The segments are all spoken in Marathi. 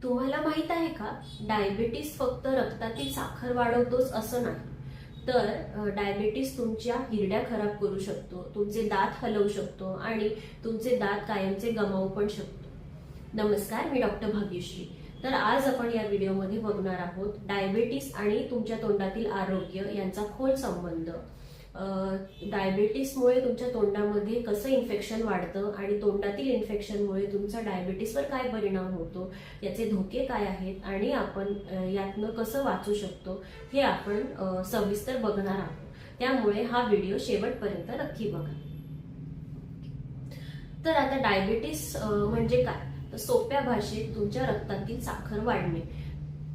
तुम्हाला माहित आहे का, डायबिटीस फक्त रक्तातील साखर वाढवतोच असं नाही, तर डायबिटीस तुमच्या हिरड्या खराब करू शकतो, तुमचे दात हलवू शकतो आणि तुमचे दात कायमचे गमावू पण शकतो. नमस्कार, मी डॉक्टर भाग्यश्री. तर आज आपण या व्हिडिओमध्ये बघणार आहोत डायबिटीस आणि तुमच्या तोंडातील आरोग्य यांचा खोल संबंध. डायबिटीसमुळे तुमच्या तोंडामध्ये कसं इन्फेक्शन वाढतं आणि तोंडातील इन्फेक्शनमुळे तुमचा डायबिटीसवर काय परिणाम होतो, याचे धोके काय आहेत आणि आपण यातनं कसं वाचू शकतो हे आपण सविस्तर बघणार आहोत. त्यामुळे हा व्हिडिओ शेवटपर्यंत नक्की बघा. तर आता डायबिटीस म्हणजे काय, तर सोप्या भाषेत तुमच्या रक्तातील साखर वाढणे.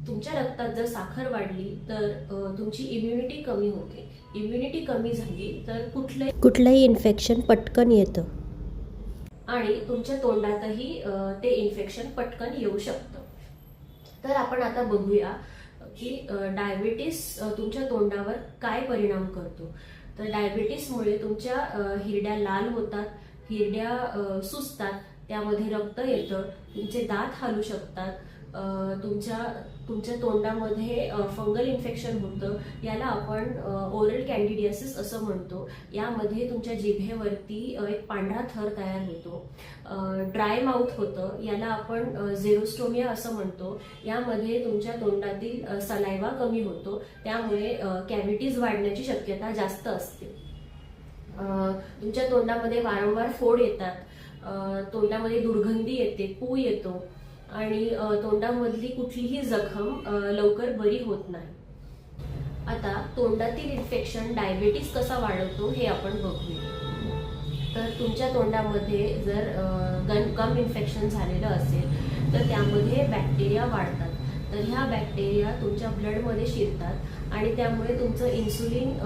तुमच्या रक्तात जर साखर वाढली तर तुमची इम्युनिटी कमी होते. इम्युनिटी कमी झाली तर कुठलंही इन्फेक्शन पटकन येतं आणि तुमच्या तोंडातही ते इन्फेक्शन पटकन येऊ शकतं. तर आपण आता बघूया की डायबिटीस तुमच्या तोंडावर काय परिणाम करतो. तर डायबिटीसमुळे तुमच्या हिरड्या लाल होतात, हिरड्या सुजतात, त्यामध्ये रक्त येतं, तुमचे दात हालू शकतात, तुमच्या तोंडामध्ये फंगल इन्फेक्शन होतं. याला आपण ओरल कॅन्डिडियासिस असं म्हणतो. यामध्ये तुमच्या जिभेवरती एक पांढरा थर तयार होतो. ड्राय माउथ होतं, याला आपण झेरोस्टोमिया असं म्हणतो. यामध्ये तुमच्या तोंडातील सलायवा कमी होतो, त्यामुळे कॅव्हिटीज वाढण्याची शक्यता जास्त असते. तुमच्या तोंडामध्ये वारंवार फोड येतात, तोंडामध्ये दुर्गंधी येते, पू येतो आणि तोंडामधली कुठलीही जखम लवकर बरी होत नाही. आता तोंडातील इन्फेक्शन डायबिटीस कसा वाढवतो हे आपण बघूया. तर तुमच्या तोंडामध्ये जर गम इन्फेक्शन झालेलं असेल तर त्यामध्ये बॅक्टेरिया वाढतात. तर ह्या बॅक्टेरिया तुमच्या ब्लडमध्ये शिरतात आणि त्यामुळे तुमचं इन्सुलिन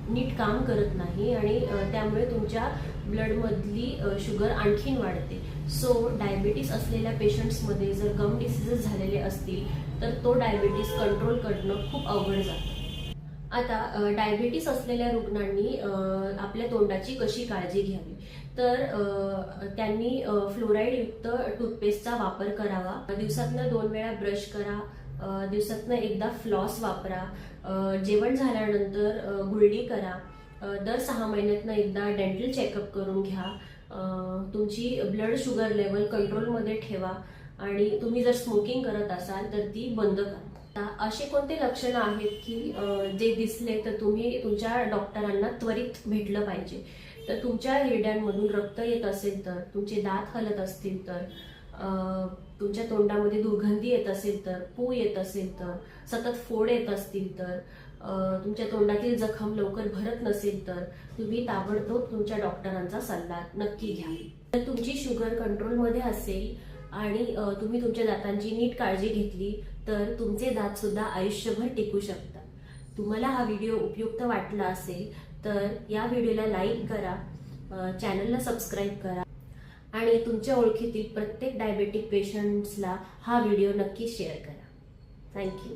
नीट काम करत नाही आणि त्यामुळे तुमच्या ब्लडमधली शुगर आणखीन वाढते. सो डायबिटीस असलेल्या पेशंट्समध्ये जर गम डिसीजेस झालेले असतील तर तो डायबिटीस कंट्रोल करणं खूप अवघड जातं. आता डायबिटीस असलेल्या रुग्णांनी आपल्या तोंडाची कशी काळजी घ्यावी, तर त्यांनी फ्लोराईडयुक्त टूथपेस्टचा वापर करावा. दिवसातनं 2 वेळा ब्रश करा, दिवसातनं एकदा फ्लॉस वापरा, जेवण झाल्यानंतर गुळणी करा, दर 6 महिन्यातनं एकदा डेंटल चेकअप करून घ्या, तुमची ब्लड शुगर लेवल कंट्रोलमध्ये ठेवा आणि तुम्ही जर स्मोकिंग करत असाल तर ती बंद करा. असे कोणते लक्षणं आहेत की जे दिसले तर तुम्ही तुमच्या डॉक्टरांना त्वरित भेटलं पाहिजे. तर तुमच्या हिरड्यांमधून रक्त येत असेल तर, तुमचे दात हलत असतील तर, तुमच्या तोंडामध्ये दुर्गंधी येत असेल तर, पू येत असेल तर, सतत फोड येत असतील तर, तुमच्या तोंडातील जखम लवकर भरत नसेल तर तुम्ही ताबडतोब तुमच्या डॉक्टरांचा सल्ला नक्की घ्या. तर तुमची शुगर कंट्रोलमध्ये असेल आणि तुम्ही तुमच्या दातांची नीट काळजी घेतली तर तुमचे दात सुद्धा आयुष्यभर टिकू शकतात. तुम्हाला हा व्हिडिओ उपयुक्त वाटला असेल तर या व्हिडिओला लाईक करा, चॅनलला सबस्क्राईब करा आणि तुमच्या ओळखीतील प्रत्येक डायबेटिक पेशंट्सला हा व्हिडिओ नक्की शेअर करा. थँक्यू.